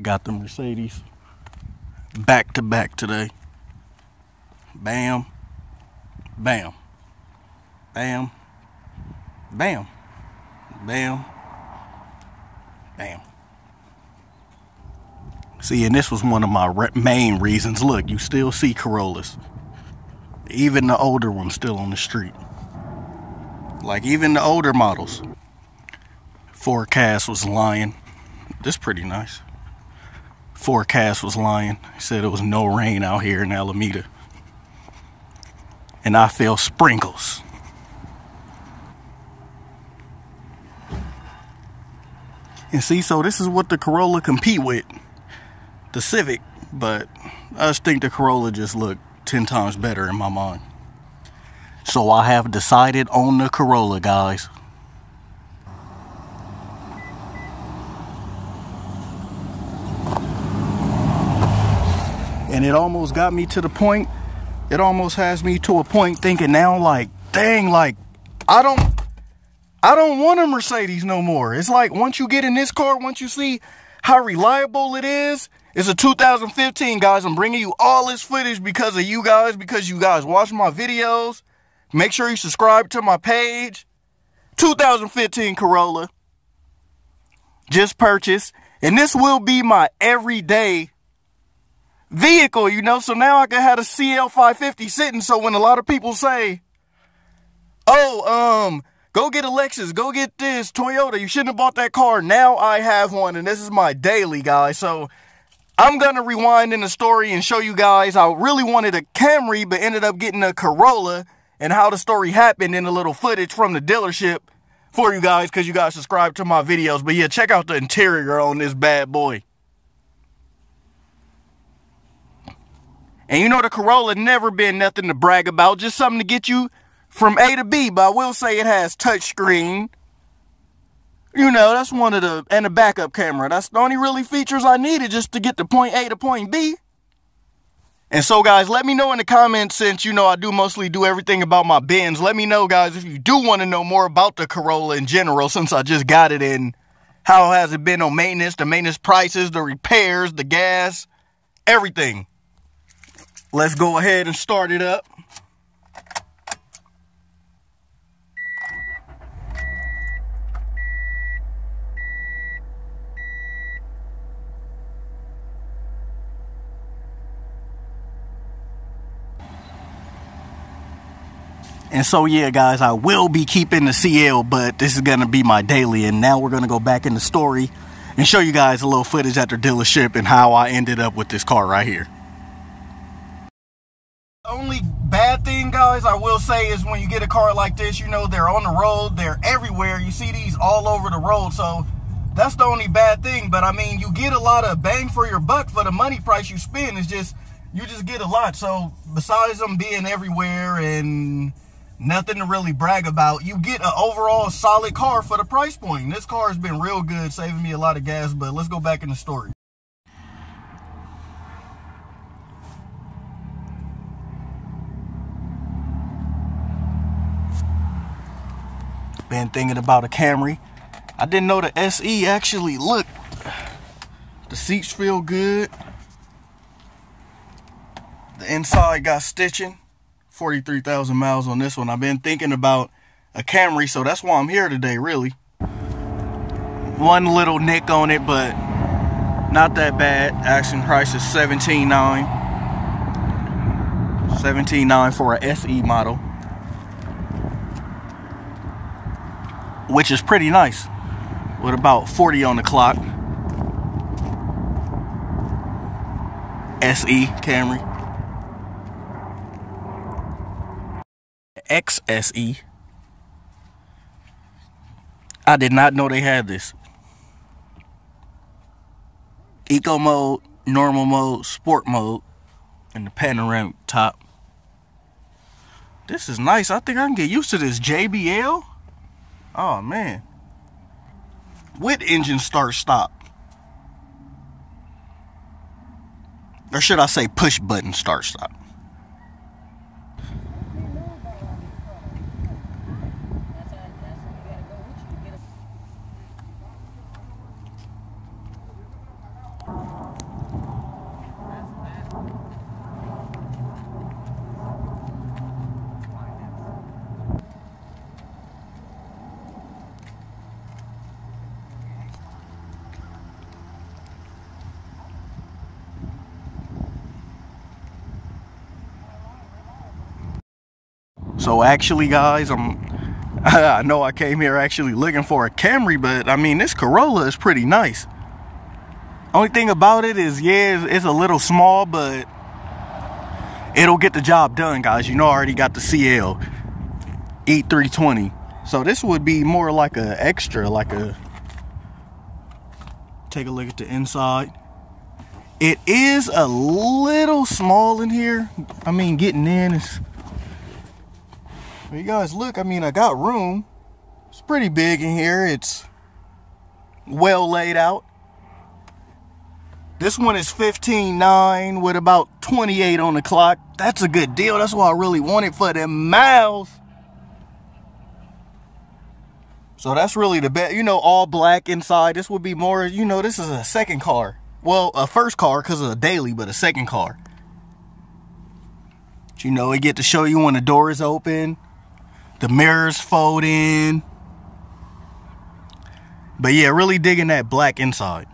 Got the Mercedes back to back today. Bam, bam, bam, bam, bam, bam. See, and this was one of my main reasons. Look, you still see Corollas. Even the older ones still on the street. Like, even the older models. Forecast was lying. This is pretty nice. Forecast was lying. He said it was no rain out here in Alameda. And I feel sprinkles. And see, so this is what the Corolla compete with. The Civic. But I just think the Corolla just looked 10 times better in my mind. So I have decided on the Corolla, guys. And it almost got me to the point, it almost has me to a point thinking now, like, dang, like, I don't want a Mercedes no more. It's like, once you get in this car, once you see how reliable it is, it's a 2015, guys. I'm bringing you all this footage because of you guys, because you guys watch my videos. Make sure you subscribe to my page. 2015 Corolla. Just purchased. And this will be my everyday vehicle, you know, so now I can have a CL550 sitting, so when a lot of people say, oh, go get a Lexus, go get this Toyota, you shouldn't have bought that car, now I have one, and this is my daily, guys. So I'm gonna rewind in the story and show you guys I really wanted a Camry but ended up getting a Corolla, and how the story happened in a little footage from the dealership for you guys, because you guys subscribe to my videos. But yeah, check out the interior on this bad boy. And you know, the Corolla never been nothing to brag about, just something to get you from A to B. But I will say it has touchscreen. You know, that's one of the, and a backup camera. That's the only really features I needed just to get to point A to point B. And so, guys, let me know in the comments, since, you know, I do mostly do everything about my Benz. Let me know, guys, if you do want to know more about the Corolla in general, since I just got it, and how has it been on maintenance, the maintenance prices, the repairs, the gas, everything. Let's go ahead and start it up. And so, yeah, guys, I will be keeping the CL, but this is going to be my daily. And now we're going to go back in the story and show you guys a little footage at their dealership and how I ended up with this car right here. Only bad thing, guys, I will say is when you get a car like this, you know, they're on the road, they're everywhere. You see these all over the road, so that's the only bad thing. But I mean, you get a lot of bang for your buck for the money price you spend. It's just, you just get a lot. So besides them being everywhere and nothing to really brag about, you get an overall solid car for the price point. This car has been real good, saving me a lot of gas. But let's go back in the story. Been thinking about a Camry. I didn't know the SE actually look. The seats feel good. The inside got stitching. 43,000 miles on this one. I've been thinking about a Camry, so that's why I'm here today, really. One little nick on it, but not that bad. Asking price is $17,900. $17,900 for a SE model, which is pretty nice, with about 40 on the clock. SE Camry. XSE. I did not know they had this. Eco mode, normal mode, sport mode, and the panoramic top. This is nice. I think I can get used to this. JBL. Oh man. With engine start stop. Or should I say push button start stop. So actually, guys, I know I came here actually looking for a Camry, but I mean, this Corolla is pretty nice. Only thing about it is, yeah, it's a little small, but it'll get the job done, guys. You know, I already got the CL E320. So this would be more like a extra, like a... Take a look at the inside. It is a little small in here. I mean, getting in is... You guys look, I mean, I got room. It's pretty big in here. It's well laid out. This one is 15.9 with about 28 on the clock. That's a good deal. That's what I really wanted for them miles. So that's really the best. You know, all black inside. This would be more, you know, this is a second car. Well, a first car because of a daily, but a second car. But, you know, it get to show you when the door is open. The mirrors fold in. But yeah, really digging that black inside.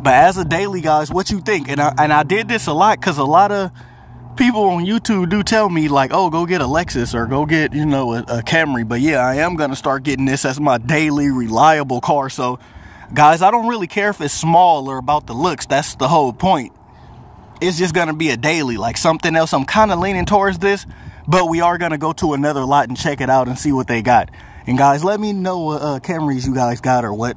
But as a daily, guys, what you think? And I did this a lot because a lot of people on YouTube do tell me like, oh, go get a Lexus or go get, you know, a Camry. But yeah, I am going to start getting this as my daily reliable car. So guys, I don't really care if it's small or about the looks. That's the whole point. It's just going to be a daily, like something else. I'm kind of leaning towards this, but we are going to go to another lot and check it out and see what they got. And guys, let me know what Camrys you guys got or what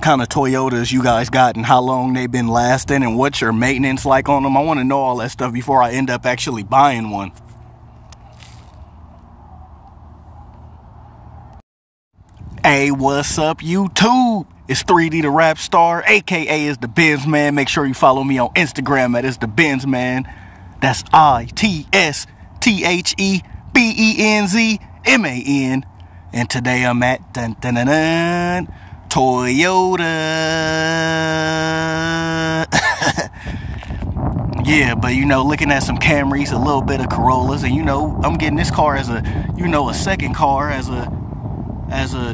kind of Toyotas you guys got and how long they've been lasting and what's your maintenance like on them. I want to know all that stuff before I end up actually buying one. Hey, what's up, YouTube? It's 3D the Rap Star, aka is the Benz Man. Make sure you follow me on Instagram at It's the Benz Man. That's ITSTHEBENZMAN. And today I'm at Toyota. Yeah, but you know, looking at some Camrys, a little bit of Corollas, and you know, I'm getting this car as a, you know, a second car, as a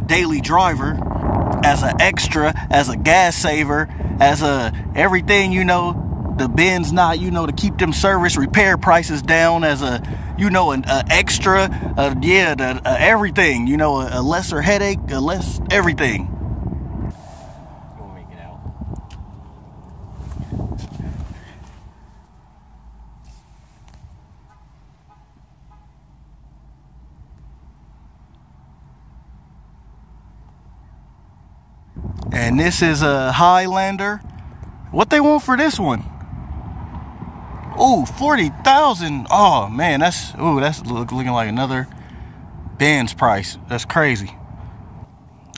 daily driver, as an extra, as a gas saver, as a everything, you know. The Benz not, you know, to keep them service repair prices down, as a, you know, an extra, yeah, everything, you know, a lesser headache, a less everything. We'll make it out. And this is a Highlander. What they want for this one? Oh, 40,000. Oh man, that's looking like another Benz price. That's crazy.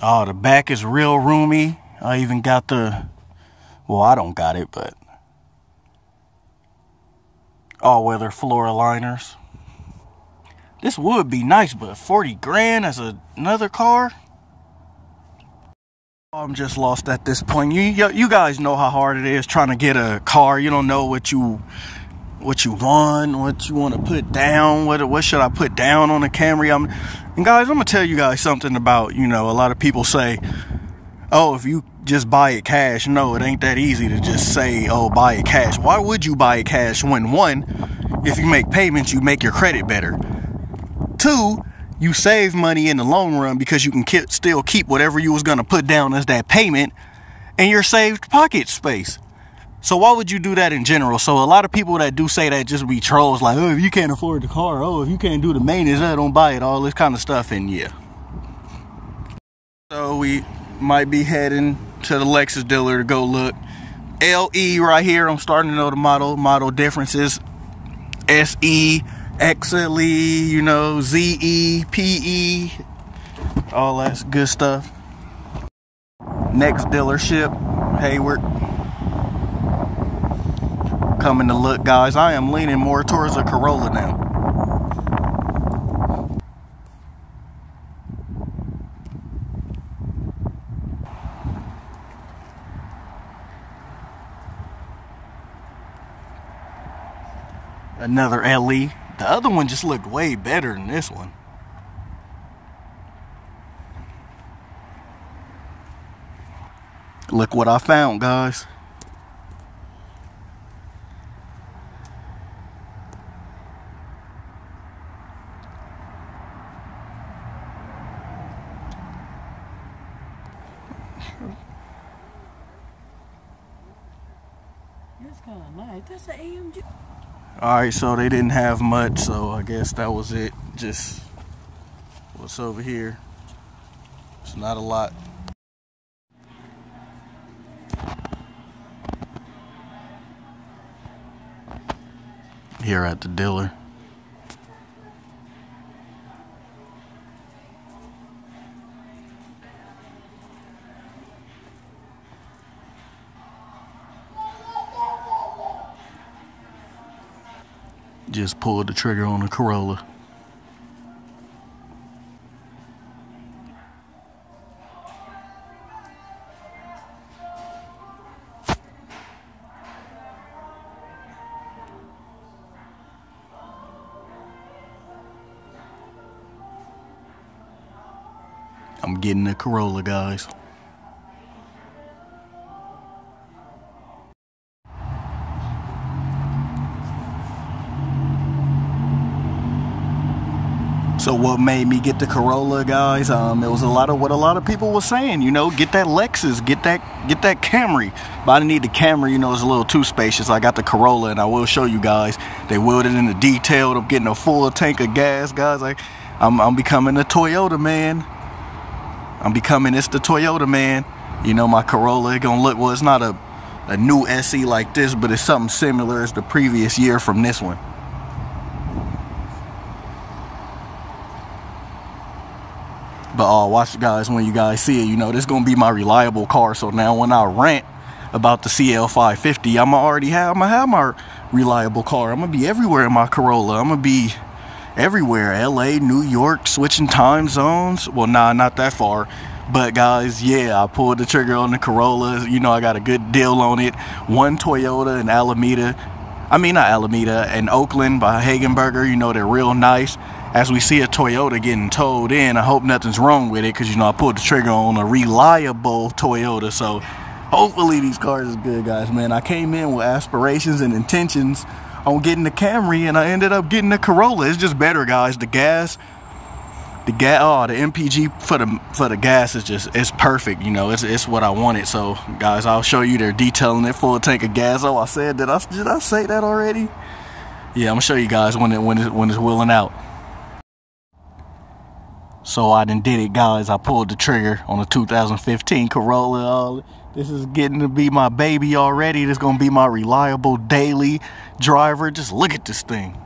Oh, the back is real roomy. I even got the, well, I don't got it, but all-weather floor liners. This would be nice, but 40 grand as another car. I'm just lost at this point. You guys know how hard it is trying to get a car. You don't know what you want, what you want to put down, what should I put down on a Camry. And guys, I'm gonna tell you guys something about, you know, a lot of people say, oh, if you just buy it cash. No, it ain't that easy to just say, oh, buy it cash. Why would you buy it cash when, one, if you make payments, you make your credit better. Two, you save money in the long run because you can still keep whatever you was gonna put down as that payment in your saved pocket space. So why would you do that in general? So a lot of people that do say that just be trolls, like, oh, if you can't afford the car, oh, if you can't do the maintenance, don't buy it, all this kind of stuff. And yeah, so we might be heading to the Lexus dealer to go look. LE right here. I'm starting to know the model differences. SE, XLE, you know, ZE, PE, all that good stuff. Next dealership, Hayward. Coming to look, guys. I am leaning more towards a Corolla now. Another LE. The other one just looked way better than this one. Look what I found, guys. That's kind of nice. That's an AMG. Alright, so they didn't have much, so I guess that was it. Just what's over here. It's not a lot. Here at the dealer. Just pulled the trigger on the Corolla. I'm getting the Corolla, guys. So what made me get the Corolla, guys? It was a lot of what a lot of people were saying. You know, get that Lexus, get that Camry. But I didn't need the Camry. You know, it's a little too spacious. I got the Corolla, and I will show you guys. They welded in the detail. I'm getting a full tank of gas, guys. I'm becoming a Toyota man. It's the Toyota man. You know, my Corolla, it gonna look, well, it's not a new SE like this, but it's something similar as the previous year from this one. But watch, guys, when you guys see it, you know, this is going to be my reliable car. So now when I rant about the CL550, I'm going to have my reliable car. I'm going to be everywhere in my Corolla. I'm going to be everywhere. LA, New York, switching time zones. Well, nah, not that far. But, guys, yeah, I pulled the trigger on the Corolla. You know, I got a good deal on it. One Toyota in Alameda. I mean, not Alameda, in Oakland by Hagenberger. You know, they're real nice. As we see a Toyota getting towed in, I hope nothing's wrong with it, because, you know, I pulled the trigger on a reliable Toyota. So hopefully these cars is good, guys, man. I came in with aspirations and intentions on getting the Camry, and I ended up getting the Corolla. It's just better, guys. The MPG for the gas is just, it's perfect. You know, it's what I wanted. So, guys, I'll show you they're detailing it, full tank of gas. Oh, I said, did I say that already? Yeah, I'm gonna show you guys when it's wheeling out. So I done did it, guys. I pulled the trigger on a 2015 Corolla. This is getting to be my baby already. This is gonna be my reliable daily driver. Just look at this thing.